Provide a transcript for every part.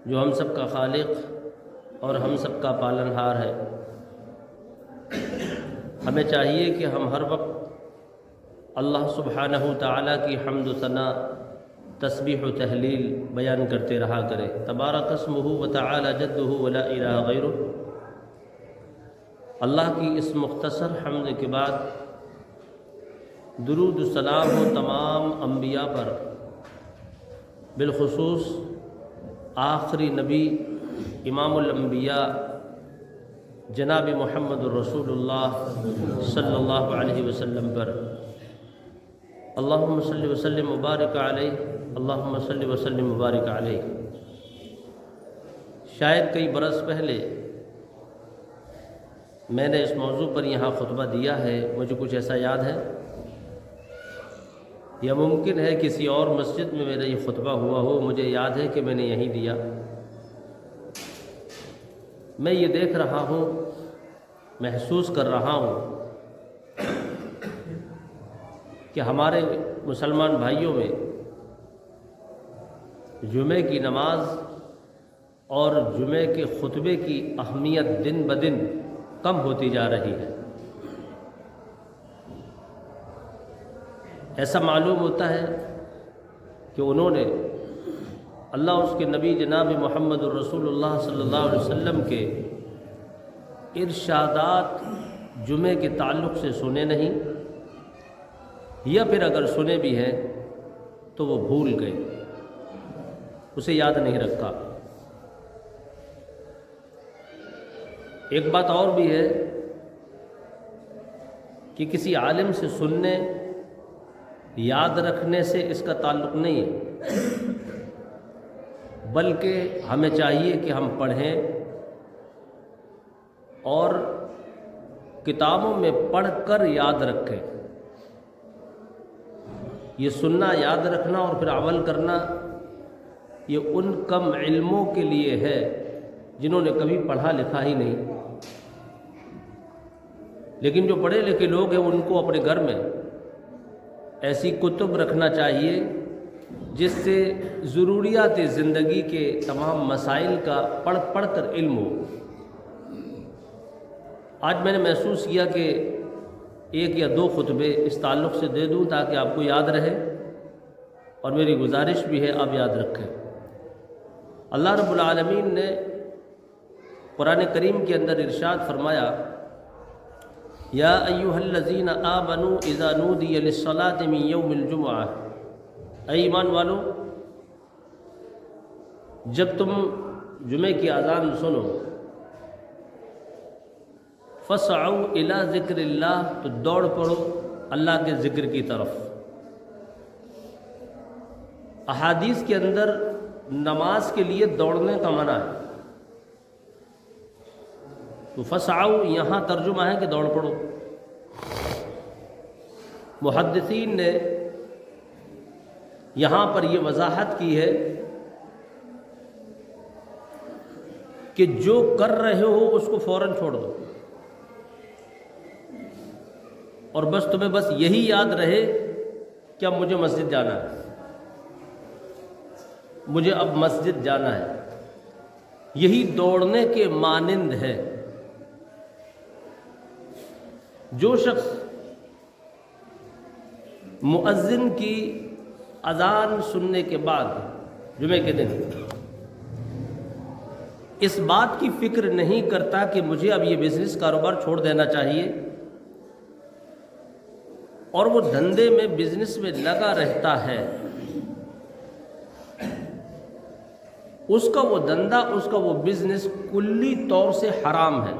جو ہم سب کا خالق اور ہم سب کا پالنہار ہے۔ ہمیں چاہیے کہ ہم ہر وقت اللہ سبحانہ تعالیٰ کی حمد و ثنا، تسبیح و تہلیل بیان کرتے رہا کریں۔ تبارک اسمہ و تعالی جدہ ولا الہ غیرہ۔ اللہ کی اس مختصر حمد کے بعد درود و سلام ہو تمام انبیاء پر، بالخصوص آخری نبی امام الانبیاء جناب محمد الرسول اللہ صلی اللہ علیہ وسلم پر۔ اللہم صلی وسلم مبارک علیہ، اللہم صلی وسلم مبارک علیہ۔ شاید کئی برس پہلے میں نے اس موضوع پر یہاں خطبہ دیا ہے، مجھے کچھ ایسا یاد ہے، یا ممکن ہے کسی اور مسجد میں میرا یہ خطبہ ہوا ہو، مجھے یاد ہے کہ میں نے یہیں دیا۔ میں یہ دیکھ رہا ہوں، محسوس کر رہا ہوں کہ ہمارے مسلمان بھائیوں میں جمعے کی نماز اور جمعے کے خطبے کی اہمیت دن بدن کم ہوتی جا رہی ہے۔ ایسا معلوم ہوتا ہے کہ انہوں نے اللہ اس کے نبی جناب محمد الرسول اللہ صلی اللہ علیہ وسلم کے ارشادات جمعے کے تعلق سے سنے نہیں، یا پھر اگر سنے بھی ہیں تو وہ بھول گئے، اسے یاد نہیں رکھا۔ ایک بات اور بھی ہے کہ کسی عالم سے سننے، یاد رکھنے سے اس کا تعلق نہیں ہے، بلکہ ہمیں چاہیے کہ ہم پڑھیں اور کتابوں میں پڑھ کر یاد رکھیں۔ یہ سننا، یاد رکھنا اور پھر عمل کرنا، یہ ان کم علموں کے لیے ہے جنہوں نے کبھی پڑھا لکھا ہی نہیں۔ لیکن جو پڑھے لکھے لوگ ہیں ان کو اپنے گھر میں ایسی کتب رکھنا چاہیے جس سے ضروریات زندگی کے تمام مسائل کا پڑھ پڑھ کر علم ہو۔ آج میں نے محسوس کیا کہ ایک یا دو خطبے اس تعلق سے دے دوں تاکہ آپ کو یاد رہے، اور میری گزارش بھی ہے آپ یاد رکھیں۔ اللہ رب العالمین نے قرآن کریم کے اندر ارشاد فرمایا، یا ایھا الذین آمنوا اذا نودی للصلاۃ من یوم الجمعہ، اے ایمان والو، جب تم جمعے کی اذان سنو، فاسعوا الی ذکر اللہ، تو دوڑ پڑو اللہ کے ذکر کی طرف۔ احادیث کے اندر نماز کے لیے دوڑنے کا منع ہے، تو فاسعوا یہاں ترجمہ ہے کہ دوڑ پڑو۔ محدثین نے یہاں پر یہ وضاحت کی ہے کہ جو کر رہے ہو اس کو فوراً چھوڑ دو، اور بس تمہیں بس یہی یاد رہے کہ اب مجھے مسجد جانا ہے، مجھے اب مسجد جانا ہے۔ یہی دوڑنے کے مانند ہے۔ جو شخص مؤذن کی اذان سننے کے بعد جمعے کے دن اس بات کی فکر نہیں کرتا کہ مجھے اب یہ بزنس کاروبار چھوڑ دینا چاہیے، اور وہ دھندے میں، بزنس میں لگا رہتا ہے، اس کا وہ دھندا، اس کا وہ بزنس کلی طور سے حرام ہے،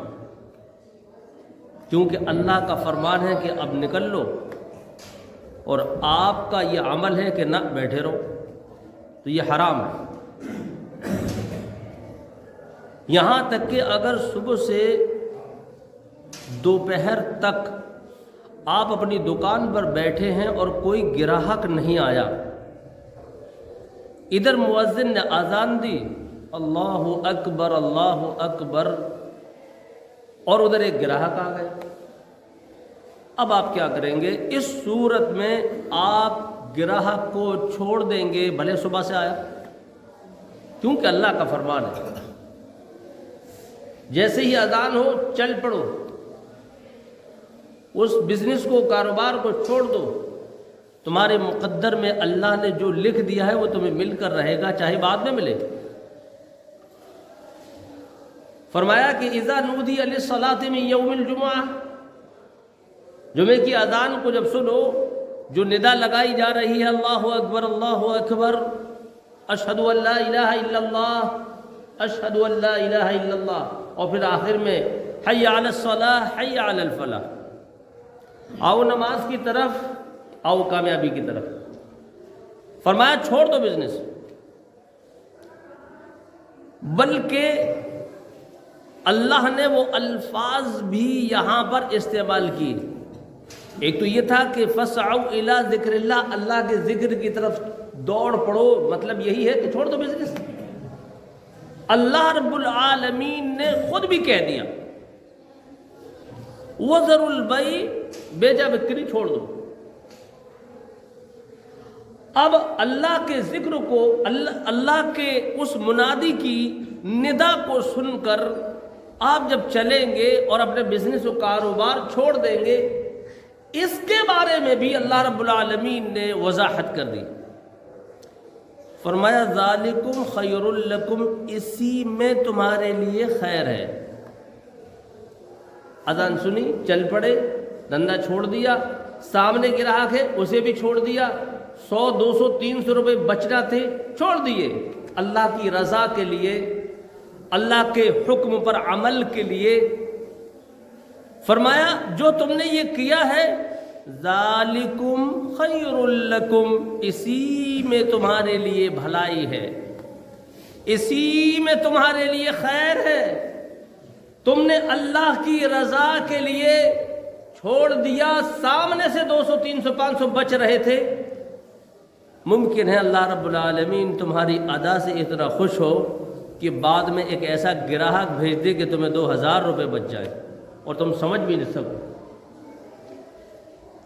کیونکہ اللہ کا فرمان ہے کہ اب نکل لو، اور آپ کا یہ عمل ہے کہ نہ بیٹھے رہو، تو یہ حرام ہے۔ یہاں تک کہ اگر صبح سے دوپہر تک آپ اپنی دکان پر بیٹھے ہیں اور کوئی گراہک نہیں آیا، ادھر مؤذن نے اذان دی، اللہ اکبر اللہ اکبر، اور ادھر ایک گراہک آ گئے، اب آپ کیا کریں گے؟ اس صورت میں آپ گراہک کو چھوڑ دیں گے، بھلے صبح سے آیا، کیونکہ اللہ کا فرمان ہے جیسے ہی اذان ہو چل پڑو، اس بزنس کو، کاروبار کو چھوڑ دو، تمہارے مقدر میں اللہ نے جو لکھ دیا ہے وہ تمہیں مل کر رہے گا، چاہے بعد میں ملے۔ فرمایا کہ اذا نودی للصلاۃ من یوم الجمعہ، جمعے کی اذان کو جب سنو، جو ندا لگائی جا رہی ہے اللہ اکبر اللہ اکبر، اشہد ان لا الہ الا اللہ، اشہد ان لا الہ الا اللہ، اور پھر آخر میں حی علی الصلاۃ حی علی الفلاح، آؤ نماز کی طرف، آؤ کامیابی کی طرف۔ فرمایا چھوڑ دو بزنس، بلکہ اللہ نے وہ الفاظ بھی یہاں پر استعمال کیے۔ ایک تو یہ تھا کہ فَاسْعَوْا إِلَىٰ ذِكْرِ اللَّهِ، اللہ کے ذکر کی طرف دوڑ پڑو، مطلب یہی ہے کہ چھوڑ دو بزنس۔ اللہ رب العالمین نے خود بھی کہہ دیا وَذَرُوا الْبَيْعَ، بیچا بکری چھوڑ دو۔ اب اللہ کے ذکر کو، اللہ کے اس منادی کی ندا کو سن کر آپ جب چلیں گے اور اپنے بزنس و کاروبار چھوڑ دیں گے، اس کے بارے میں بھی اللہ رب العالمین نے وضاحت کر دی۔ فرمایا ذالکم خیر لکم، اسی میں تمہارے لیے خیر ہے۔ اذان سنی، چل پڑے، دھندا چھوڑ دیا، سامنے گراہک ہے اسے بھی چھوڑ دیا، 100 200 300 روپے بچنا تھے چھوڑ دیے، اللہ کی رضا کے لیے، اللہ کے حکم پر عمل کے لیے۔ فرمایا جو تم نے یہ کیا ہے ذالکم خیر لکم، اسی میں تمہارے لیے بھلائی ہے، اسی میں تمہارے لیے خیر ہے۔ تم نے اللہ کی رضا کے لیے چھوڑ دیا، سامنے سے 200 300 500 بچ رہے تھے، ممکن ہے اللہ رب العالمین تمہاری ادا سے اتنا خوش ہو کہ بعد میں ایک ایسا گراہک بھیج دے کہ تمہیں 2000 روپے بچ جائے اور تم سمجھ بھی نہیں سکو۔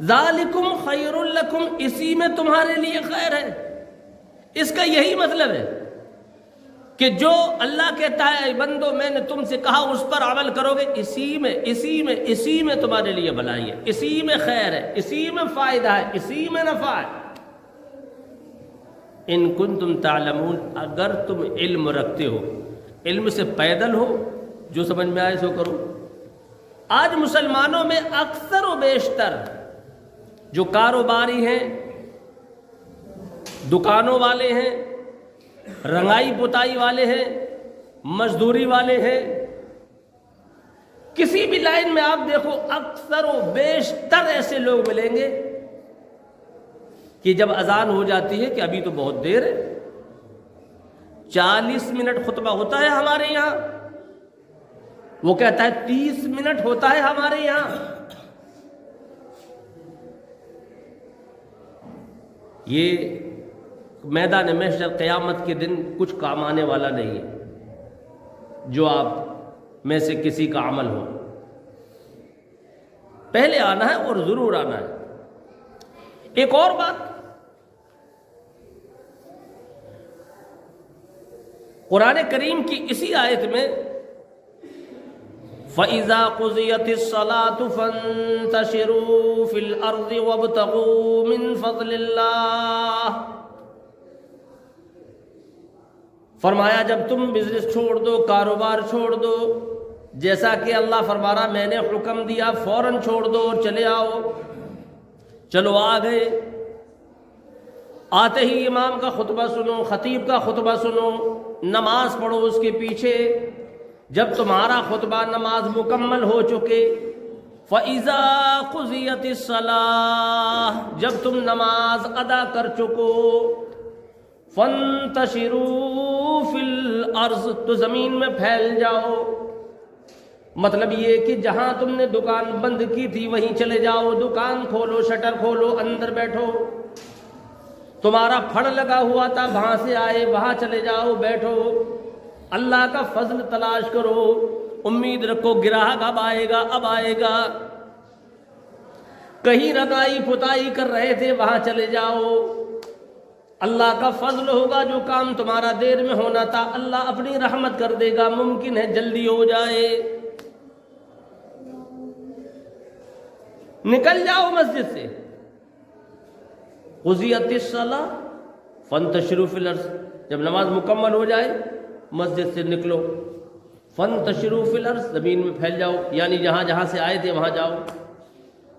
ذالکم خیر لکم، اسی میں تمہارے لیے خیر ہے۔ اس کا یہی مطلب ہے کہ جو اللہ کہتا ہے بندو میں نے تم سے کہا اس پر عمل کرو گے، اسی میں تمہارے لیے بھلائی ہے، اسی میں خیر ہے، اسی میں فائدہ ہے، اسی میں نفع ہے۔ ان کنتم تعلمون، اگر تم علم رکھتے ہو، علم سے پیدل ہو، جو سمجھ میں آئے سو کرو۔ آج مسلمانوں میں اکثر و بیشتر جو کاروباری ہیں، دکانوں والے ہیں، رنگائی پتائی والے ہیں، مزدوری والے ہیں، کسی بھی لائن میں آپ دیکھو اکثر و بیشتر ایسے لوگ ملیں گے کہ جب اذان ہو جاتی ہے کہ ابھی تو بہت دیر ہے، 40 منٹ خطبہ ہوتا ہے ہمارے یہاں، وہ کہتا ہے 30 منٹ ہوتا ہے ہمارے یہاں۔ یہ میدان محشر قیامت کے دن کچھ کام آنے والا نہیں ہے، جو آپ میں سے کسی کا عمل ہو۔ پہلے آنا ہے اور ضرور آنا ہے۔ ایک اور بات، قرآن کریم کی اسی آیت میں فَإِذَا قُضِيَتِ الصَّلَاةُ فَانتَشِرُوا فِي الْأَرْضِ وَابْتَغُوا مِنْ فَضْلِ اللَّهِ، فرمایا جب تم بزنس چھوڑ دو، کاروبار چھوڑ دو، جیسا کہ اللہ فرما رہا میں نے حکم دیا فوراً چھوڑ دو اور چلے آؤ۔ چلو آ گئے، آتے ہی امام کا خطبہ سنو، خطیب کا خطبہ سنو، نماز پڑھو اس کے پیچھے۔ جب تمہارا خطبہ نماز مکمل ہو چکے، فَإِذَا قُضِيَتِ الصَّلَاةُ، جب تم نماز ادا کر چکو، فَانتَشِرُوا فِي الْأَرْضِ، تو زمین میں پھیل جاؤ۔ مطلب یہ کہ جہاں تم نے دکان بند کی تھی وہیں چلے جاؤ، دکان کھولو، شٹر کھولو، اندر بیٹھو۔ تمہارا پھڑ لگا ہوا تھا، وہاں سے آئے وہاں چلے جاؤ، بیٹھو، اللہ کا فضل تلاش کرو، امید رکھو گراہک اب آئے گا، اب آئے گا۔ کہیں رنگائی پتائی کر رہے تھے وہاں چلے جاؤ، اللہ کا فضل ہوگا، جو کام تمہارا دیر میں ہونا تھا اللہ اپنی رحمت کر دے گا، ممکن ہے جلدی ہو جائے۔ نکل جاؤ مسجد سے، قضیت الصلاۃ فانتشروا فی الارض، جب نماز مکمل ہو جائے مسجد سے نکلو، فانتشروا فی الارض، زمین میں پھیل جاؤ، یعنی جہاں جہاں سے آئے تھے وہاں جاؤ،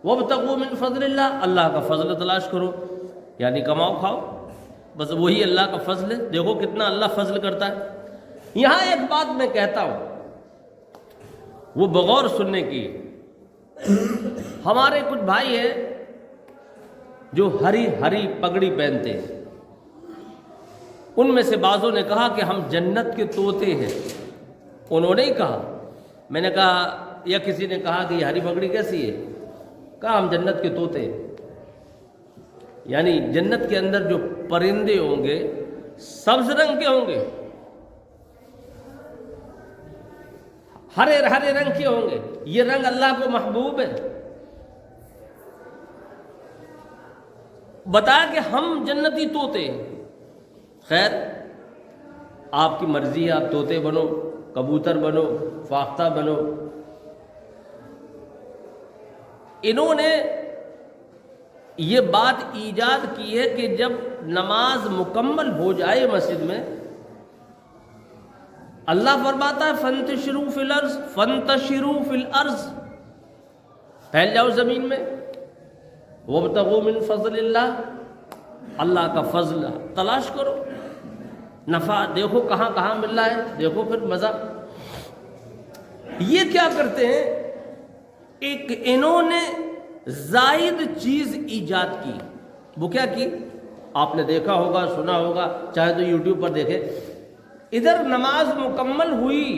وابتغوا من فضل اللہ، اللہ کا فضل تلاش کرو، یعنی کماؤ کھاؤ، بس وہی اللہ کا فضل ہے۔ دیکھو کتنا اللہ فضل کرتا ہے۔ یہاں ایک بات میں کہتا ہوں، وہ بغور سننے کی، ہمارے کچھ بھائی ہیں جو ہری ہری پگڑی پہنتے ہیں، ان میں سے بعضوں نے کہا کہ ہم جنت کے طوطے ہیں۔ انہوں نے ہی کہا، میں نے کہا، یا کسی نے کہا کہ یہ ہری پگڑی کیسی ہے؟ کہا ہم جنت کے طوطے ہیں، یعنی جنت کے اندر جو پرندے ہوں گے سبز رنگ کے ہوں گے، ہرے ہرے رنگ کے ہوں گے، یہ رنگ اللہ کو محبوب ہے۔ بتایا کہ ہم جنتی طوطے ہیں۔ خیر آپ کی مرضی ہے، آپ طوطے بنو، کبوتر بنو، فاختہ بنو۔ انہوں نے یہ بات ایجاد کی ہے کہ جب نماز مکمل ہو جائے مسجد میں، اللہ فرماتا ہے فانتشروا فی الارض، فانتشروا فی الارض، پھیل جاؤ زمین میں، وابتغوا من فضل اللہ، اللہ کا فضل تلاش کرو، نفع دیکھو کہاں کہاں مل رہا ہے، دیکھو پھر مزہ۔ یہ کیا کرتے ہیں، ایک انہوں نے زائد چیز ایجاد کی۔ وہ کیا کی؟ آپ نے دیکھا ہوگا، سنا ہوگا، چاہے تو یوٹیوب پر دیکھے، ادھر نماز مکمل ہوئی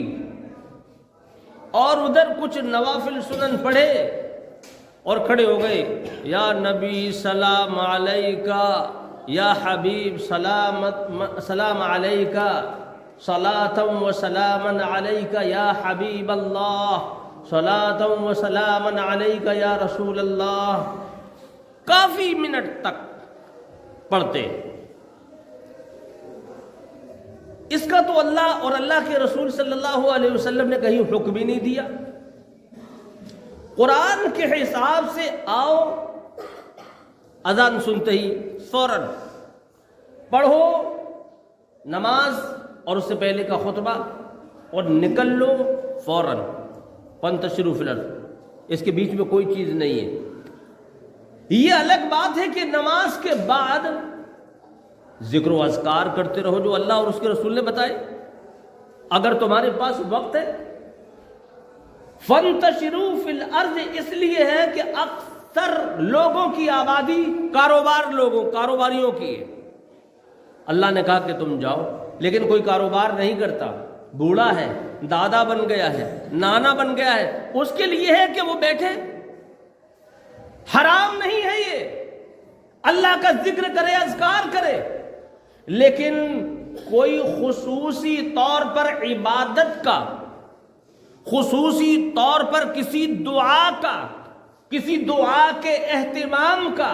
اور ادھر کچھ نوافل سنن پڑھے اور کھڑے ہو گئے، یا نبی سلام علیکہ، یا حبیب سلام علیکہ، صلاۃ و سلاما علیکہ یا حبیب اللہ، صلاۃ و سلاما علیکہ یا رسول اللہ، کافی منٹ تک پڑھتے۔ اس کا تو اللہ اور اللہ کے رسول صلی اللہ علیہ وسلم نے کہیں حکم ہی نہیں دیا۔ قرآن کے حساب سے آؤ، اذان سنتے ہی فوراً پڑھو نماز اور اس سے پہلے کا خطبہ اور نکل لو فوراً، فانتشروا فی الارض، اس کے بیچ میں کوئی چیز نہیں ہے۔ یہ الگ بات ہے کہ نماز کے بعد ذکر و اذکار کرتے رہو جو اللہ اور اس کے رسول نے بتائے، اگر تمہارے پاس وقت ہے۔ فانتشروا فی الارض اس لیے ہے کہ اکثر لوگوں کی آبادی کاروباریوں کی ہے۔ اللہ نے کہا کہ تم جاؤ، لیکن کوئی کاروبار نہیں کرتا، بوڑھا ہے، دادا بن گیا ہے، نانا بن گیا ہے، اس کے لیے ہے کہ وہ بیٹھے۔ حرام نہیں ہے یہ، اللہ کا ذکر کرے، اذکار کرے، لیکن کوئی خصوصی طور پر عبادت کا، خصوصی طور پر کسی دعا کا، کسی دعا کے اہتمام کا،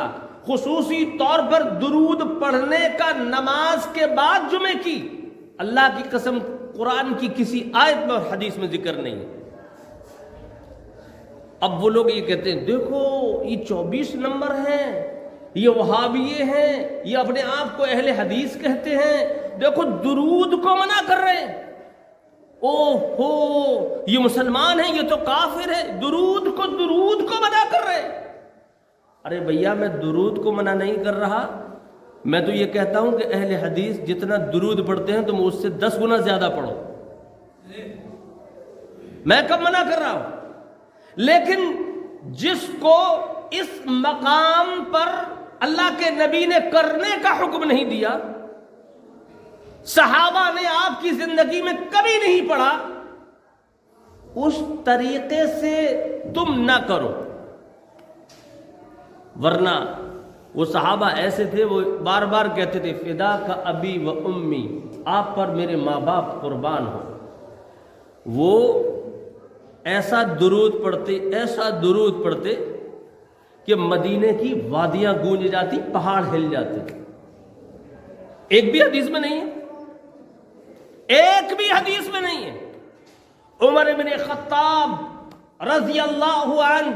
خصوصی طور پر درود پڑھنے کا نماز کے بعد جمعے کی، اللہ کی قسم قرآن کی کسی آیت میں اور حدیث میں ذکر نہیں ہے۔ اب وہ لوگ یہ کہتے ہیں دیکھو یہ 24 نمبر ہیں، یہ وہابیے ہیں، یہ اپنے آپ کو اہل حدیث کہتے ہیں، دیکھو درود کو منع کر رہے ہیں، اوہ ہو یہ مسلمان ہیں، یہ تو کافر ہے، درود کو منع کر رہے ہیں۔ ارے بھیا میں درود کو منع نہیں کر رہا، میں تو یہ کہتا ہوں کہ اہل حدیث جتنا درود پڑھتے ہیں تم اس سے 10 گنا زیادہ پڑھو، میں کب منع کر رہا ہوں؟ لیکن جس کو اس مقام پر اللہ کے نبی نے کرنے کا حکم نہیں دیا، صحابہ نے آپ کی زندگی میں کبھی نہیں پڑھا، اس طریقے سے تم نہ کرو۔ ورنہ وہ صحابہ ایسے تھے، وہ بار بار کہتے تھے فدا کا ابی و امی، آپ پر میرے ماں باپ قربان ہو۔ وہ ایسا درود پڑھتے کہ مدینے کی وادیاں گونج جاتی، پہاڑ ہل جاتے۔ ایک بھی حدیث میں نہیں ہے، ایک بھی حدیث میں نہیں ہے۔ عمر بن خطاب رضی اللہ عنہ،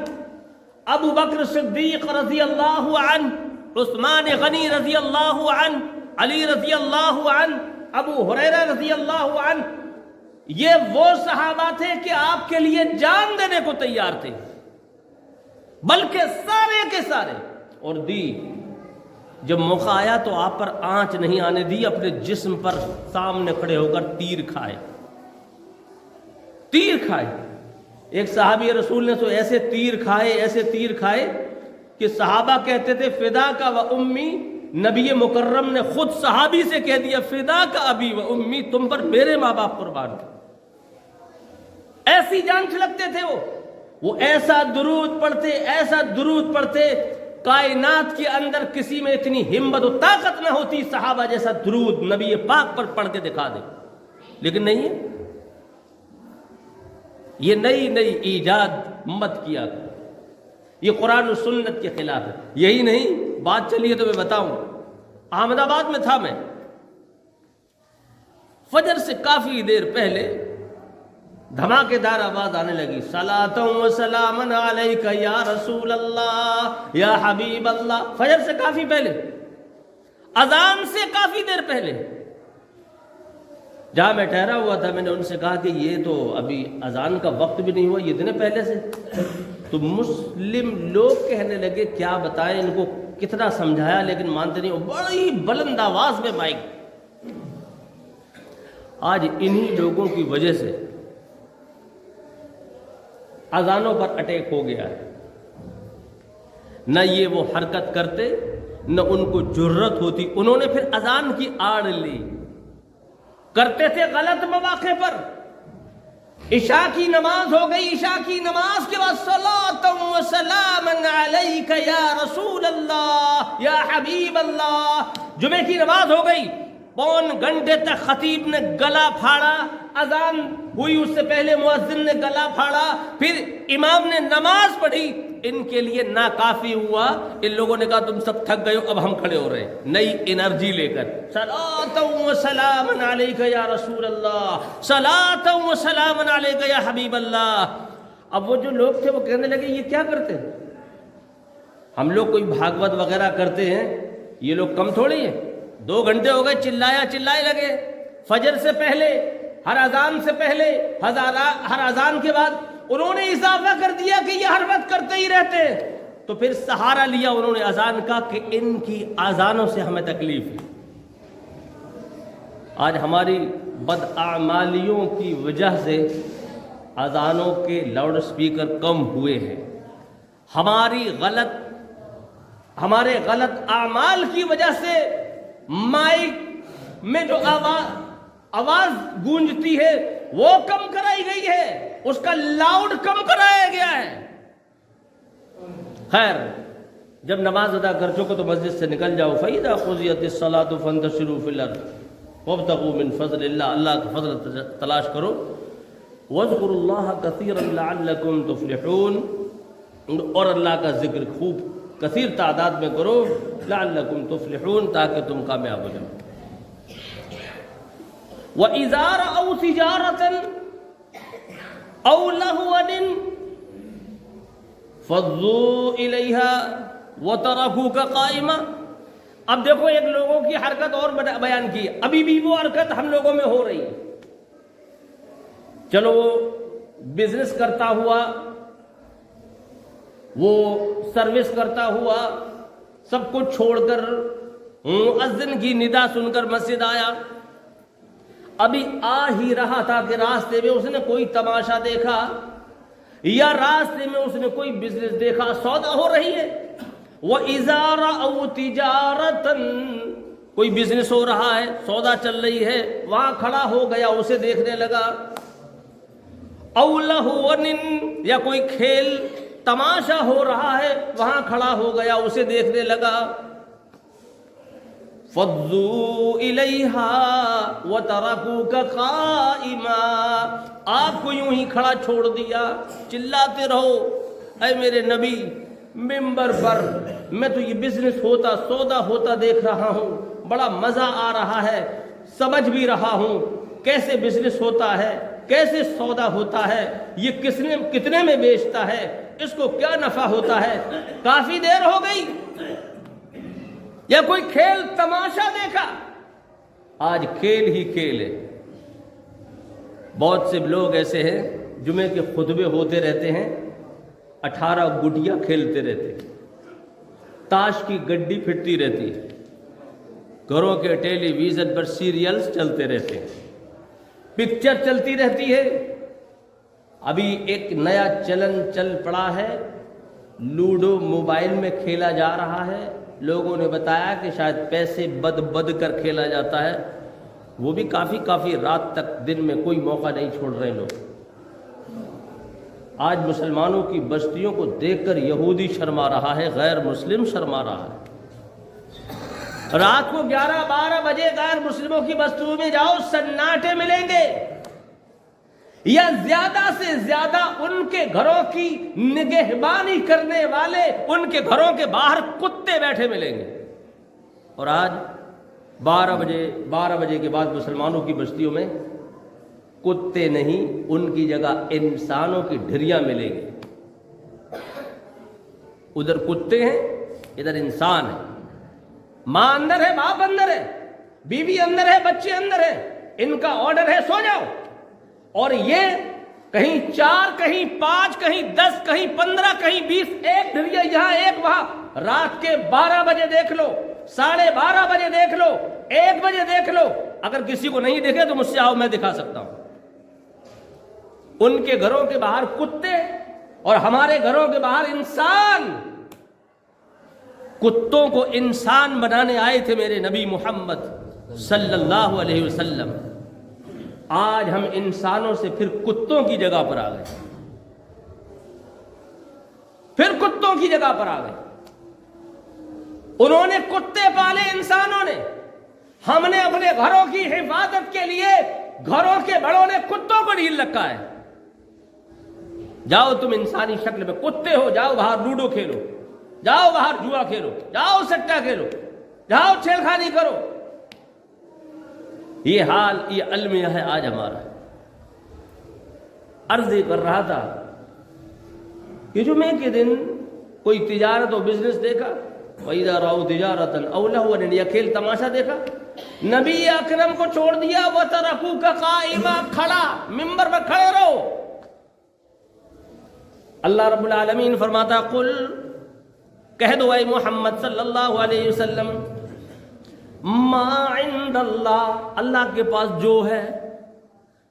ابو بکر صدیق رضی اللہ عنہ، عثمان غنی رضی اللہ عنہ، علی رضی اللہ عنہ، ابو ہریرہ رضی اللہ عنہ، یہ وہ صحابہ تھے کہ آپ کے لیے جان دینے کو تیار تھے، بلکہ سارے کے سارے، اور دی جب موقع آیا تو آپ پر آنچ نہیں آنے دی، اپنے جسم پر سامنے کھڑے ہو کر تیر کھائے۔ ایک صحابی رسول نے تو ایسے تیر کھائے کہ صحابہ کہتے تھے فدا کا و امی، نبی مکرم نے خود صحابی سے کہہ دیا فدا کا ابی و امی، تم پر میرے ماں باپ قربان تھے۔ ایسی جان چھلکتے تھے وہ ایسا درود پڑھتے کائنات کے اندر کسی میں اتنی ہمت و طاقت نہ ہوتی صحابہ جیسا درود نبی پاک پر پڑھ کے دکھا دے، لیکن نہیں ہے، یہ نئی ایجاد مت کیا، یہ قرآن و سنت کے خلاف ہے۔ یہی نہیں، بات چلیے تو میں بتاؤں، احمد آباد میں تھا میں، فجر سے کافی دیر پہلے دھماکے دار آواز آنے لگی، صلاۃ و سلام علیک یا رسول اللہ یا حبیب اللہ، فجر سے کافی پہلے، اذان سے کافی دیر پہلے۔ جہاں میں ٹھہرا ہوا تھا میں نے ان سے کہا کہ یہ تو ابھی اذان کا وقت بھی نہیں ہوا، یہ اتنے پہلے سے، تو مسلم لوگ کہنے لگے کیا بتائیں، ان کو کتنا سمجھایا لیکن مانتے نہیں، بڑی بلند آواز میں مائک۔ آج انہی لوگوں کی وجہ سے اذانوں پر اٹیک ہو گیا ہے، نہ یہ وہ حرکت کرتے نہ ان کو جرت ہوتی، انہوں نے پھر اذان کی آڑ لی، کرتے تھے غلط مواقع پر۔ عشاء کی نماز ہو گئی، عشاء کی نماز کے بعد صلاۃ و سلام علیک یا رسول اللہ یا حبیب اللہ، جمعے کی نماز ہو گئی، پون گھنٹے تک خطیب نے گلا پھاڑا، اذان ہوئی اس سے پہلے مؤذن نے گلا پھاڑا، پھر امام نے نماز پڑھی، ان کے لیے ناکافی ہوا، ان لوگوں نے کہا تم سب تھک گئے ہو، اب ہم کھڑے ہو رہے ہیں نئی انرجی لے کر، صلاۃ و سلام علیک یا رسول اللہ، صلاۃ و سلام علیک یا حبیب اللہ۔ اب وہ جو لوگ تھے وہ کہنے لگے یہ کیا کرتے ہیں، ہم لوگ کوئی بھاگوت وغیرہ کرتے ہیں، یہ لوگ کم تھوڑی ہیں، 2 گھنٹے ہو گئے چلائے لگے، فجر سے پہلے، ہر اذان سے پہلے، ہر اذان کے بعد انہوں نے اضافہ کر دیا کہ یہ ہر وقت کرتے ہی رہتے ہیں، تو پھر سہارا لیا انہوں نے اذان کا کہ ان کی اذانوں سے ہمیں تکلیف ہے۔ آج ہماری بداعمالیوں کی وجہ سے اذانوں کے لاؤڈ سپیکر کم ہوئے ہیں، ہمارے غلط اعمال کی وجہ سے مائک میں جو آواز گونجتی ہے وہ کم کرائی گئی ہے، اس کا لاؤڈ کم کرایا گیا ہے۔ خیر، جب نماز ادا کر چکو تو مسجد سے نکل جاؤ، فَإِذَا قُضِيَتِ الصَّلَاةُ فَانتَشِرُوا فِي الْأَرْضِ وَابْتَغُوا مِنْ فَضْلِ اللَّهِ، اللہ کا فضل تلاش کرو، وَاذْكُرُوا اللَّهَ كَثِيرًا لَعَلَّكُمْ تُفْلِحُونَ، اور اللہ کا ذکر خوب کثیر تعداد میں کرو، لَعَلَّكُمْ تُفْلِحُونَ، تاکہ تم کامیاب ہو جاؤ۔ وَإِذَا رَأَوْا تِجَارَةً أَوْ لَهْوًا فَضُّوا إِلَيْهَا وَتَرَكُوكَ قَائِمًا۔ اب دیکھو ایک لوگوں کی حرکت اور بیان کی، ابھی بھی وہ حرکت ہم لوگوں میں ہو رہی ہے، چلو وہ بزنس کرتا ہوا، وہ سروس کرتا ہوا، سب کچھ چھوڑ کر مؤذن کی ندا سن کر مسجد آیا، ابھی آ ہی رہا تھا کہ راستے میں اس نے کوئی تماشا دیکھا یا راستے میں اس نے کوئی بزنس دیکھا، سودا ہو رہی ہے، وَإِذَا رَأَوْا تِجَارَةً، کوئی بزنس ہو رہا ہے، سودا چل رہی ہے، وہاں کھڑا ہو گیا، اسے دیکھنے لگا، أَوْ لَهْوًا، یا کوئی کھیل تماشا ہو رہا ہے، وہاں کھڑا ہو گیا، اسے دیکھنے لگا، فَضُّوا إِلَيْهَا وَتَرَكُوكَ قَائِمًا، آپ کو یوں ہی کھڑا چھوڑ دیا، چلاتے رہو، اے میرے نبی ممبر پر میں تو یہ بزنس ہوتا، سودا ہوتا دیکھ رہا ہوں، بڑا مزہ آ رہا ہے، سمجھ بھی رہا ہوں کیسے بزنس ہوتا ہے، کیسے سودا ہوتا ہے، یہ کتنے میں بیچتا ہے، اس کو کیا نفع ہوتا ہے۔ کافی دیر ہو گئی یا کوئی کھیل تماشا دیکھا، آج کھیل ہی کھیل ہے۔ بہت سے لوگ ایسے ہیں جمعے کے خطبے ہوتے رہتے ہیں، 18 گڈیاں کھیلتے رہتے ہیں، تاش کی گڈی پھٹتی رہتی ہے، گھروں کے ٹیلی ویژن پر سیریلز چلتے رہتے ہیں، پکچر چلتی رہتی ہے۔ ابھی ایک نیا چلن چل پڑا ہے، لوڈو موبائل میں کھیلا جا رہا ہے۔ لوگوں نے بتایا کہ شاید پیسے بد کر کھیلا جاتا ہے، وہ بھی کافی رات تک، دن میں کوئی موقع نہیں چھوڑ رہے لوگ۔ آج مسلمانوں کی بستیوں کو دیکھ کر یہودی شرما رہا ہے، غیر مسلم شرما رہا ہے۔ رات کو 11-12 بجے غیر مسلموں کی بستیوں میں جاؤ، سناٹے ملیں گے، یا زیادہ سے زیادہ ان کے گھروں کی نگہبانی کرنے والے ان کے گھروں کے باہر کتے بیٹھے ملیں گے۔ اور آج 12 بجے کے بعد مسلمانوں کی بستیوں میں کتے نہیں، ان کی جگہ انسانوں کی ڈھیریاں ملیں گے۔ ادھر کتے ہیں، ادھر انسان ہے، ماں اندر ہے، باپ اندر ہے، بیوی اندر ہے، بچے اندر ہے، ان کا آرڈر ہے سو جاؤ، اور یہ کہیں 4 کہیں 5 کہیں 10 کہیں 15 کہیں 20، ایک ڈھریا یہاں ایک وہاں۔ رات کے 12 بجے دیکھ لو، 12:30 بجے دیکھ لو، 1 بجے دیکھ لو، اگر کسی کو نہیں دیکھے تو مجھ سے آؤ، میں دکھا سکتا ہوں۔ ان کے گھروں کے باہر کتے اور ہمارے گھروں کے باہر انسان۔ کتوں کو انسان بنانے آئے تھے میرے نبی محمد صلی اللہ علیہ وسلم، آج ہم انسانوں سے پھر کتوں کی جگہ پر آ گئے، پھر کتوں کی جگہ پر آ گئے۔ انہوں نے کتے پالے انسانوں نے، ہم نے اپنے گھروں کی حفاظت کے لیے گھروں کے بڑوں نے کتوں کو ڈھیل رکھا ہے۔ جاؤ تم انسانی شکل میں کتے ہو، جاؤ باہر لوڈو کھیلو، جاؤ باہر جوا کھیلو، جاؤ سٹا کھیلو، جاؤ چھیڑ خانی کرو۔ یہ حال، یہ المیہ ہے آج ہمارا۔ عرض کر رہا تھا کہ جمعے کے دن کوئی تجارت و بزنس دیکھا، وَإِذَا رَأَوْا تِجَارَةً أَوْ لَهْوًا، یا کھیل تماشا دیکھا، نبی اکرم کو چھوڑ دیا، وَتَرَكُوكَ قَائِمًا، کھڑا ممبر پر کھڑے رہو۔ اللہ رب العالمین فرماتا، قل، کہہ دو اے محمد صلی اللہ علیہ وسلم، ما عند اللہ، اللہ کے پاس جو ہے،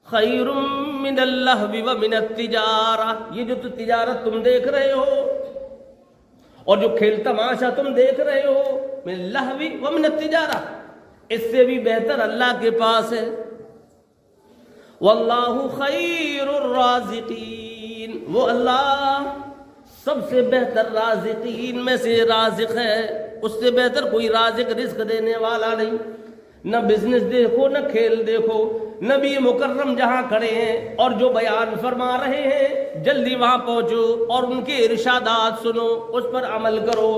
خیر من اللہو ومن التجارہ، یہ جو تجارت تم دیکھ رہے ہو اور جو کھیل تماشا تم دیکھ رہے ہو، من اللہو ومن التجارہ، اس سے بھی بہتر اللہ کے پاس ہے۔ واللہ خیر الرازقین، وہ اللہ سب سے بہتر رازقین میں سے رازق ہے، اس سے بہتر کوئی رازق رزق دینے والا نہیں۔ نہ بزنس دیکھو، نہ کھیل دیکھو، نبی مکرم جہاں کھڑے ہیں اور جو بیان فرما رہے ہیں، جلدی وہاں پہنچو اور ان کے ارشادات سنو، اس پر عمل کرو۔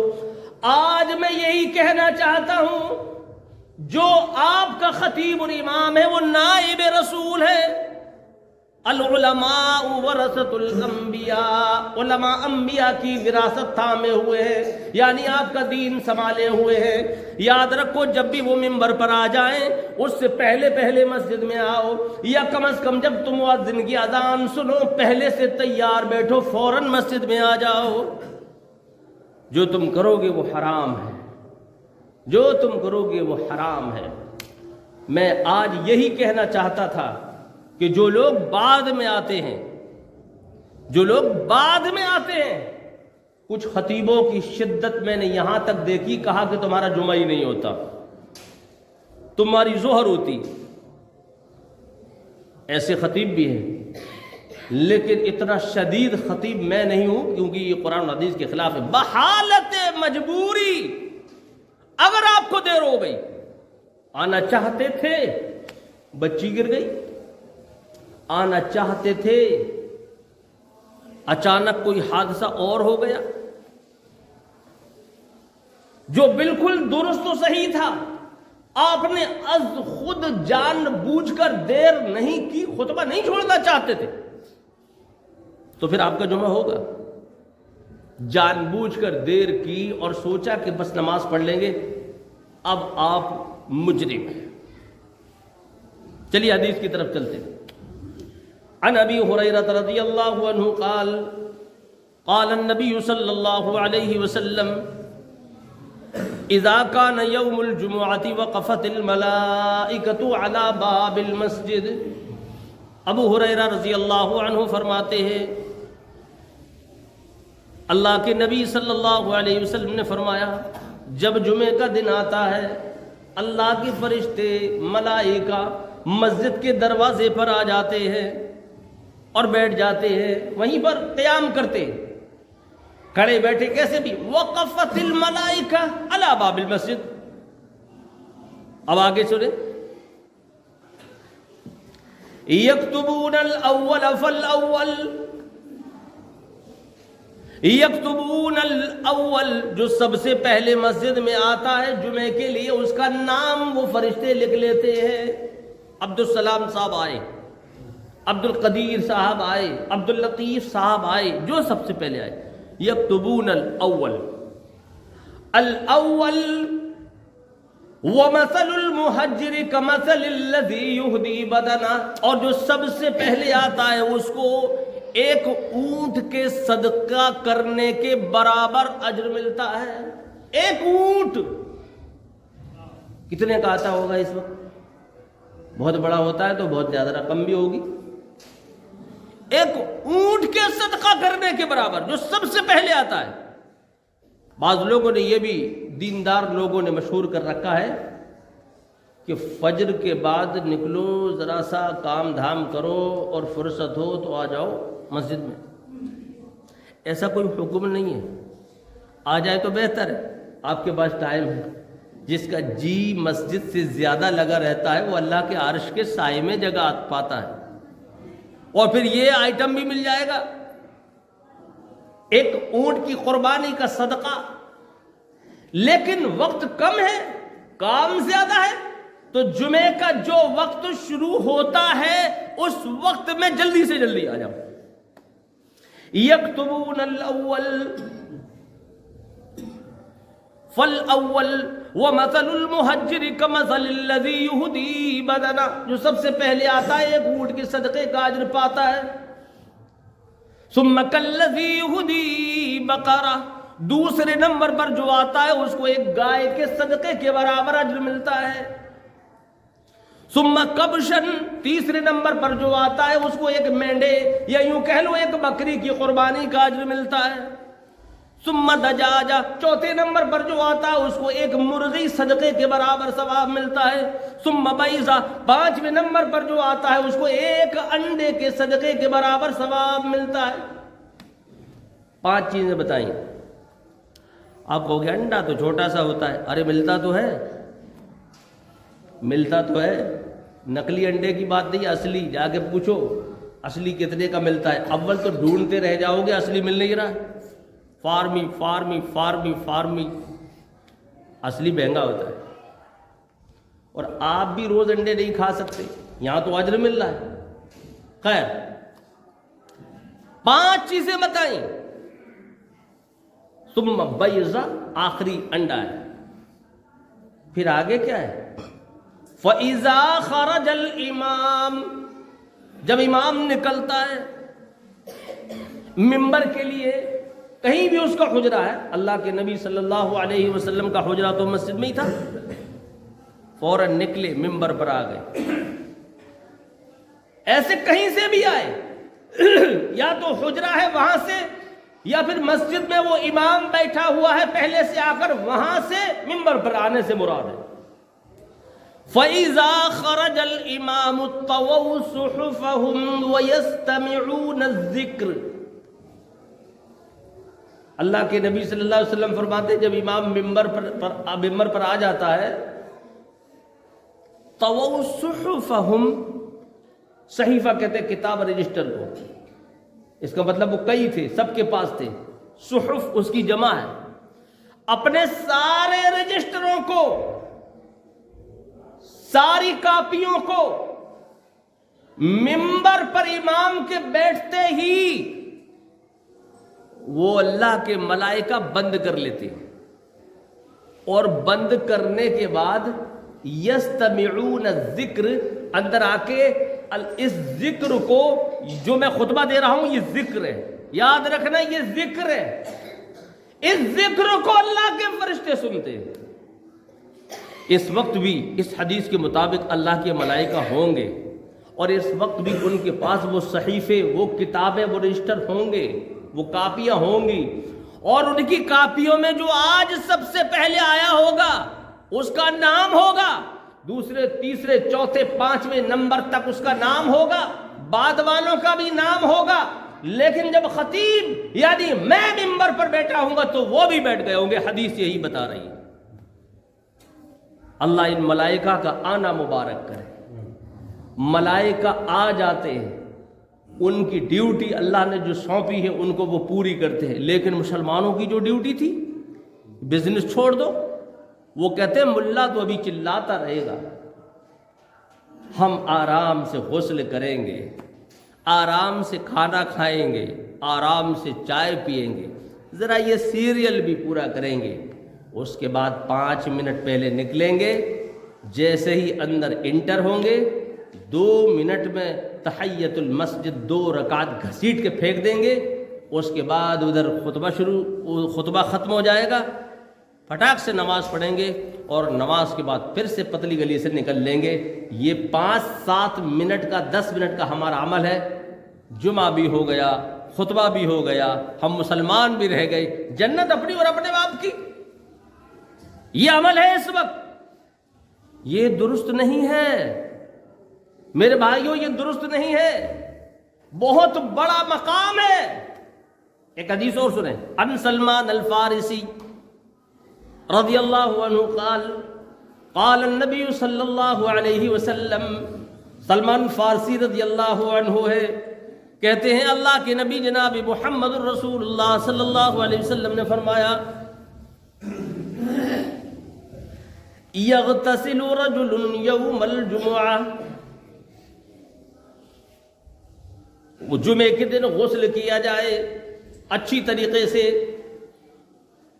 آج میں یہی کہنا چاہتا ہوں، جو آپ کا خطیب الامام ہے وہ نائب رسول ہے۔ العلماء ورثۃ الانبیاء، علماء انبیاء کی وراثت تھامے ہوئے ہیں، یعنی آپ کا دین سنبھالے ہوئے ہیں۔ یاد رکھو، جب بھی وہ منبر پر آ جائیں، اس سے پہلے مسجد میں آؤ، یا کم از کم جب تم مؤذن کی اذان سنو پہلے سے تیار بیٹھو، فوراً مسجد میں آ جاؤ۔ جو تم کرو گے وہ حرام ہے، جو تم کرو گے وہ حرام ہے۔ میں آج یہی کہنا چاہتا تھا کہ جو لوگ بعد میں آتے ہیں، جو لوگ بعد میں آتے ہیں، کچھ خطیبوں کی شدت میں نے یہاں تک دیکھی، کہا کہ تمہارا جمعہ ہی نہیں ہوتا، تمہاری ظہر ہوتی۔ ایسے خطیب بھی ہیں، لیکن اتنا شدید خطیب میں نہیں ہوں، کیونکہ یہ قرآن و حدیث کے خلاف ہے۔ بحالت مجبوری اگر آپ کو دیر ہو گئی، آنا چاہتے تھے، بچی گر گئی، آنا چاہتے تھے، اچانک کوئی حادثہ اور ہو گیا، جو بالکل درست و صحیح تھا، آپ نے از خود جان بوجھ کر دیر نہیں کی، خطبہ نہیں چھوڑنا چاہتے تھے، تو پھر آپ کا جمعہ ہوگا؟ جان بوجھ کر دیر کی اور سوچا کہ بس نماز پڑھ لیں گے، اب آپ مجرم ہیں۔ چلیے حدیث کی طرف چلتے ہیں۔ عن ابی ہریرہ رضی اللہ عنہ قال قال النبی صلی اللہ علیہ وسلم اذا كان يوم الجمعة وقفت الملائکة على باب المسجد۔ ابو ہریرہ رضی اللہ عنہ فرماتے ہیں اللہ کے نبی صلی اللہ علیہ وسلم نے فرمایا جب جمعے کا دن آتا ہے اللہ کے فرشتے ملائکہ مسجد کے دروازے پر آ جاتے ہیں اور بیٹھ جاتے ہیں، وہیں پر قیام کرتے ہیں، کھڑے بیٹھے کیسے بھی۔ وقفت الملائکہ علی باب المسجد۔ اب آگے سنیں، یکتبون الاول فالاول، یکتبون الاول، جو سب سے پہلے مسجد میں آتا ہے جمعے کے لیے اس کا نام وہ فرشتے لکھ لیتے ہیں۔ عبدالسلام صاحب آئے، عبد القدیر صاحب آئے، عبد اللطیف صاحب آئے، جو سب سے پہلے آئے۔ یکتبون الاول، الاول ومثل المہجر کمثل الذی یہدی بدنا، اور جو سب سے پہلے آتا ہے اس کو ایک اونٹ کے صدقہ کرنے کے برابر اجر ملتا ہے۔ ایک اونٹ کتنے کا آتا ہوگا اس وقت؟ بہت بڑا ہوتا ہے تو بہت زیادہ رقم بھی ہوگی۔ ایک اونٹ کے صدقہ کرنے کے برابر جو سب سے پہلے آتا ہے۔ بعض لوگوں نے یہ بھی، دیندار لوگوں نے مشہور کر رکھا ہے کہ فجر کے بعد نکلو، ذرا سا کام دھام کرو اور فرصت ہو تو آ جاؤ مسجد میں۔ ایسا کوئی حکم نہیں ہے، آ جائے تو بہتر ہے، آپ کے پاس ٹائم ہے۔ جس کا جی مسجد سے زیادہ لگا رہتا ہے وہ اللہ کے عرش کے سائے میں جگہ پاتا ہے، اور پھر یہ آئٹم بھی مل جائے گا، ایک اونٹ کی قربانی کا صدقہ۔ لیکن وقت کم ہے، کام زیادہ ہے، تو جمعے کا جو وقت شروع ہوتا ہے اس وقت میں جلدی سے جلدی آ جاؤ۔ یکتبون الاول فالاول ومثل المہجر کمثل الذی یہدی بدنا، جو سب سے پہلے آتا ہے ایک اونٹ کے صدقے کا اجر پاتا ہے۔ ثم کالذی یہدی بقرہ، دوسرے نمبر پر جو آتا ہے اس کو ایک گائے کے صدقے کے برابر اجر ملتا ہے۔ ثم کبشن، تیسرے نمبر پر جو آتا ہے اس کو ایک مینڈے یا یوں کہہ لو ایک بکری کی قربانی کا اجر ملتا ہے۔ ثم دجاجہ، چوتھے نمبر پر جو آتا ہے اس کو ایک مرغی صدقے کے برابر ثواب ملتا ہے۔ ثم بیضہ، پانچویں نمبر پر جو آتا ہے اس کو ایک انڈے کے صدقے کے برابر ثواب ملتا ہے۔ 5 چیزیں بتائیں۔ آپ کہو گے انڈا تو چھوٹا سا ہوتا ہے، ارے ملتا تو ہے، ملتا تو ہے، نقلی انڈے کی بات نہیں، اصلی جا کے پوچھو اصلی کتنے کا ملتا ہے۔ اول تو ڈھونڈتے رہ جاؤ گے، اصلی مل نہیں رہا، فارمی فارمی فارمی فارمی، اصلی مہنگا ہوتا ہے۔ اور آپ بھی روز انڈے نہیں کھا سکتے، یہاں تو اجر مل رہا ہے۔ خیر، 5 چیزیں بتائیں۔ ثم بیضہ، آخری انڈا ہے، پھر آگے کیا ہے؟ فَإِذَا خَرَجَ الْإِمَامُ، جب امام نکلتا ہے منبر کے لیے، کہیں بھی اس کا حجرہ ہے، اللہ کے نبی صلی اللہ علیہ وسلم کا حجرہ تو مسجد میں ہی تھا، فوراً نکلے منبر پر آ گئے۔ ایسے کہیں سے بھی آئے، یا تو حجرہ ہے وہاں سے، یا پھر مسجد میں وہ امام بیٹھا ہوا ہے پہلے سے آ کر وہاں سے منبر پر آنے سے مراد ہے۔ فَإِذَا خَرَجَ الْإِمَامُ طَوَوْا صُحُفَهُمْ وَيَسْتَمِعُونَ الذِّكْرِ، اللہ کے نبی صلی اللہ علیہ وسلم فرماتے جب امام منبر پر آ جاتا ہے، طَوَوْا صُحُفَهُمْ، صحیفہ کہتے ہیں کتاب رجسٹر کو، اس کا مطلب وہ کئی تھے، سب کے پاس تھے، صحف اس کی جمع ہے، اپنے سارے رجسٹروں کو ساری کاپیوں کو منبر پر امام کے بیٹھتے ہی وہ اللہ کے ملائکہ بند کر لیتے ہیں، اور بند کرنے کے بعد یستمعون الذکر، اندر آ کے اس ذکر کو، جو میں خطبہ دے رہا ہوں یہ ذکر ہے، یاد رکھنا یہ ذکر ہے، اس ذکر کو اللہ کے فرشتے سنتے ہیں۔ اس وقت بھی اس حدیث کے مطابق اللہ کے ملائکہ ہوں گے، اور اس وقت بھی ان کے پاس وہ صحیفے، وہ کتابیں، وہ رجسٹر ہوں گے، وہ کاپیاں ہوں گی، اور ان کی کاپیوں میں جو آج سب سے پہلے آیا ہوگا اس کا نام ہوگا، دوسرے تیسرے چوتھے پانچویں نمبر تک اس کا نام ہوگا، بعد والوں کا بھی نام ہوگا، لیکن جب خطیب یعنی میں منبر پر بیٹھا ہوں گا تو وہ بھی بیٹھ گئے ہوں گے۔ حدیث یہی بتا رہی ہے۔ اللہ ان ملائکہ کا آنا مبارک کرے۔ ملائکہ آ جاتے ہیں، ان کی ڈیوٹی اللہ نے جو سونپی ہے ان کو وہ پوری کرتے ہیں، لیکن مسلمانوں کی جو ڈیوٹی تھی، بزنس چھوڑ دو، وہ کہتے ہیں ملا تو ابھی چلاتا رہے گا، ہم آرام سے غسل کریں گے، آرام سے کھانا کھائیں گے، آرام سے چائے پیئیں گے، ذرا یہ سیریل بھی پورا کریں گے، اس کے بعد 5 منٹ پہلے نکلیں گے، جیسے ہی اندر انٹر ہوں گے 2 منٹ میں تحیت المسجد 2 رکعت گھسیٹ کے پھینک دیں گے، اس کے بعد ادھر خطبہ ختم ہو جائے گا، پھٹاک سے نماز پڑھیں گے، اور نماز کے بعد پھر سے پتلی گلی سے نکل لیں گے۔ یہ 5-7 منٹ کا 10 منٹ کا ہمارا عمل ہے، جمعہ بھی ہو گیا، خطبہ بھی ہو گیا، ہم مسلمان بھی رہ گئے، جنت اپنی اور اپنے باپ کی۔ یہ عمل ہے اس وقت، یہ درست نہیں ہے میرے بھائیوں، یہ درست نہیں ہے، بہت بڑا مقام ہے۔ ایک حدیث اور سنیں، ان سلمان الفارسی رضی اللہ عنہ قال قال النبی صلی اللہ علیہ وسلم، سلمان فارسی رضی اللہ عنہ ہے، کہتے ہیں اللہ کے نبی جناب محمد الرسول اللہ صلی اللہ علیہ وسلم نے فرمایا، یغتسل رجل یوم الجمعہ، وہ جمعے کے دن غسل کیا جائے اچھی طریقے سے۔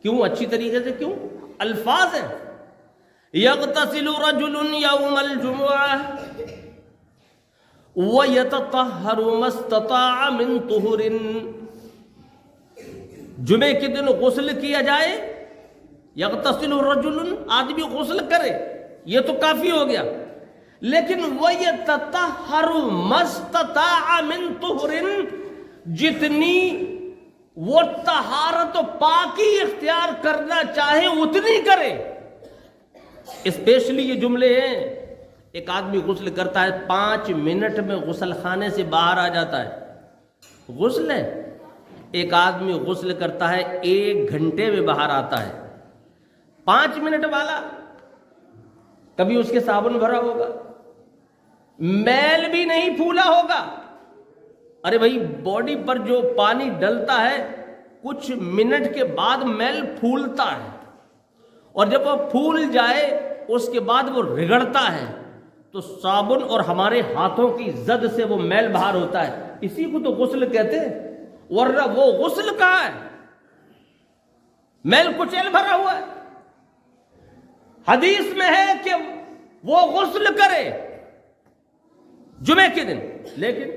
کیوں اچھی طریقے سے؟ کیوں؟ الفاظ ہیں، یغتسل رجل یوم الجمعہ ویتطہر ما استطاع من طہر، جمعے کے دن غسل کیا جائے، یغتسل رجل، آدمی غسل کرے، یہ تو کافی ہو گیا، لیکن وَيَتَطَهَّرُ مَا اسْتَطَاعَ مِن طُهْرٍ، جتنی وہ طہارت و پاکی اختیار کرنا چاہے اتنی کرے۔ اسپیشلی یہ جملے ہیں، ایک آدمی غسل کرتا ہے 5 منٹ میں غسل خانے سے باہر آ جاتا ہے، غسل ہے۔ ایک آدمی غسل کرتا ہے 1 گھنٹے میں باہر آتا ہے، 5 منٹ والا کبھی اس کے صابن بھرا ہوگا، میل بھی نہیں پھولا ہوگا۔ ارے بھائی، باڈی پر جو پانی ڈلتا ہے کچھ منٹ کے بعد میل پھولتا ہے، اور جب وہ پھول جائے اس کے بعد وہ رگڑتا ہے تو صابن اور ہمارے ہاتھوں کی زد سے وہ میل باہر ہوتا ہے، اسی کو تو غسل کہتے ہیں، ورنہ وہ غسل کہاں ہے؟ میل کچیل بھرا ہوا ہے۔ حدیث میں ہے کہ وہ غسل کرے جمعے کے دن، لیکن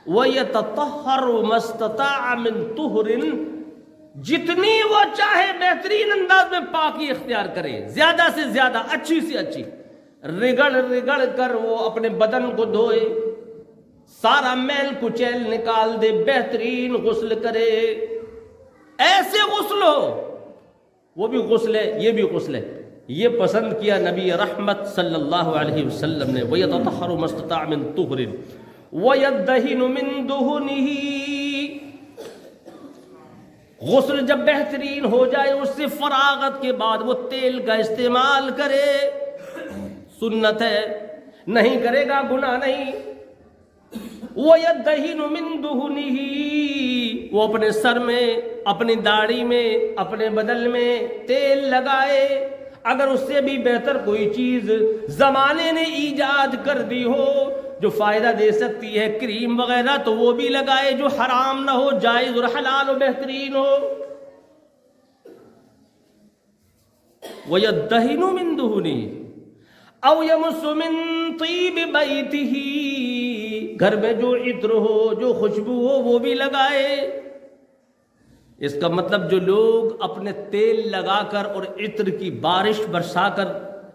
وَيَتَطَهَّرُ مَا اسْتَطَاعَ مِن طُهْرٍ، جتنی وہ چاہے بہترین انداز میں پاکی اختیار کرے، زیادہ سے زیادہ، اچھی سے اچھی، رگڑ رگڑ کر وہ اپنے بدن کو دھوئے، سارا میل کچیل نکال دے، بہترین غسل کرے۔ ایسے غسل ہو، وہ بھی غسل ہے، یہ بھی غسل ہے، یہ پسند کیا نبی رحمت صلی اللہ علیہ وسلم نے۔ وَيَتَطَهَّرُ مَا اسْتَطَاعَ مِن طُهْرٍ وَيَدَّهِنُ مِن دُهُنِهِ، غسل جب بہترین ہو جائے اس سے فراغت کے بعد وہ تیل کا استعمال کرے، سنت ہے، نہیں کرے گا گناہ نہیں۔ وَيَدَّهِنُ مِن دُهُنِهِ، وہ اپنے سر میں، اپنی داڑھی میں، اپنے بدن میں تیل لگائے، اگر اس سے بھی بہتر کوئی چیز زمانے نے ایجاد کر دی ہو جو فائدہ دے سکتی ہے، کریم وغیرہ، تو وہ بھی لگائے جو حرام نہ ہو، جائز اور حلال و بہترین ہو۔ وَيَدَّهِنُ مِن دُهُنِهِ اَوْ يَمُسُّ مِن طِيبِ بَيْتِهِ، گھر میں جو عطر ہو، جو خوشبو ہو، وہ بھی لگائے۔ اس کا مطلب جو لوگ اپنے تیل لگا کر اور عطر کی بارش برسا کر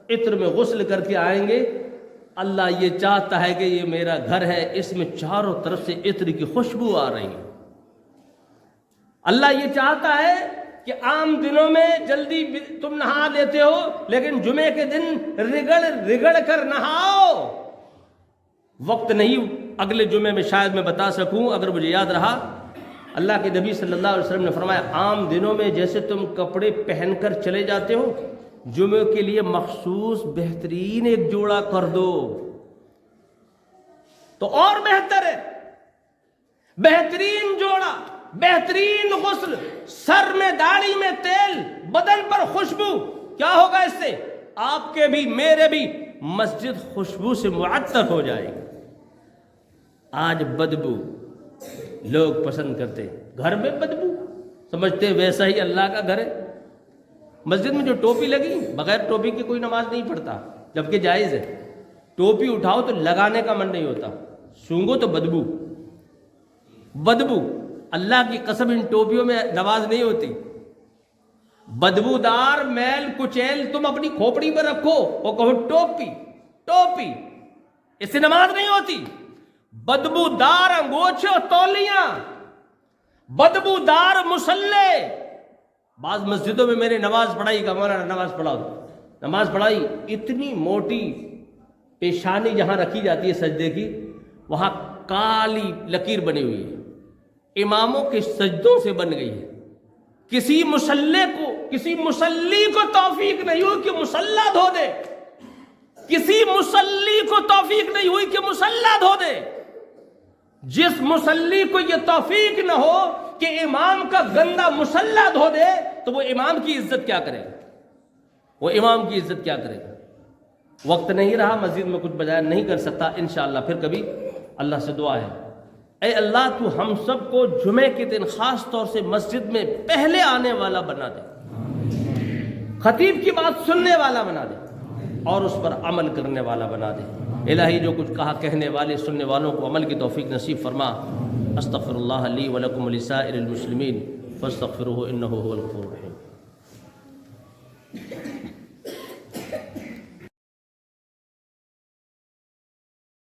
عطر میں غسل کر کے آئیں گے، اللہ یہ چاہتا ہے کہ یہ میرا گھر ہے، اس میں چاروں طرف سے عطر کی خوشبو آ رہی ہے۔ اللہ یہ چاہتا ہے کہ عام دنوں میں جلدی تم نہا لیتے ہو، لیکن جمعے کے دن رگڑ کر نہاؤ۔ وقت نہیں اگلے جمعے میں شاید میں بتا سکوں، اگر مجھے یاد رہا، اللہ کے نبی صلی اللہ علیہ وسلم نے فرمایا عام دنوں میں جیسے تم کپڑے پہن کر چلے جاتے ہو، جمعے کے لیے مخصوص بہترین ایک جوڑا کر دو تو اور بہتر ہے۔ بہترین جوڑا، بہترین غسل، سر میں داڑھی میں تیل، بدن پر خوشبو، کیا ہوگا اس سے؟ آپ کے بھی میرے بھی مسجد خوشبو سے معطر ہو جائے گی۔ آج بدبو لوگ پسند کرتے ہیں، گھر میں بدبو، سمجھتے ویسا ہی اللہ کا گھر ہے۔ مسجد میں جو ٹوپی لگی، بغیر ٹوپی کی کوئی نماز نہیں پڑھتا، جبکہ جائز ہے۔ ٹوپی اٹھاؤ تو لگانے کا من نہیں ہوتا، سونگو تو بدبو۔ بدبو، اللہ کی قسم ان ٹوپیوں میں نماز نہیں ہوتی۔ بدبودار میل کچیل تم اپنی کھوپڑی پر رکھو اور کہو ٹوپی ٹوپی، اس سے نماز نہیں ہوتی۔ بدبودار انگوچھے اور تولیاں، بدبودار مسلے۔ بعض مسجدوں میں میں نے نماز پڑھائی کہ ہمارا نماز پڑھاؤ، نماز پڑھائی، اتنی موٹی پیشانی جہاں رکھی جاتی ہے سجدے کی، وہاں کالی لکیر بنی ہوئی ہے، اماموں کے سجدوں سے بن گئی ہے۔ کسی مصلی کو توفیق نہیں ہوئی کہ مصلی دھو دے، کسی مصلی کو توفیق نہیں ہوئی کہ مصلی دھو دے۔ جس مصلی کو یہ توفیق نہ ہو کہ امام کا گندا مصلی دھو دے، تو وہ امام کی عزت کیا کرے گا؟ وہ امام کی عزت کیا کرے گا؟ وقت نہیں رہا، مسجد میں کچھ بیان نہیں کر سکتا، انشاءاللہ پھر کبھی اللہ سے دعا ہے، اے اللہ تو ہم سب کو جمعے کے دن خاص طور سے مسجد میں پہلے آنے والا بنا دے، خطیب کی بات سننے والا بنا دے اور اس پر عمل کرنے والا بنا دے۔ الہی جو کچھ کہا کہنے والے سننے والوں کو عمل کی توفیق نصیب فرما۔ استغفر اللہ لی ولکم ولسائر المسلمین فاستغفروہ انہ هو الغفور الرحیم۔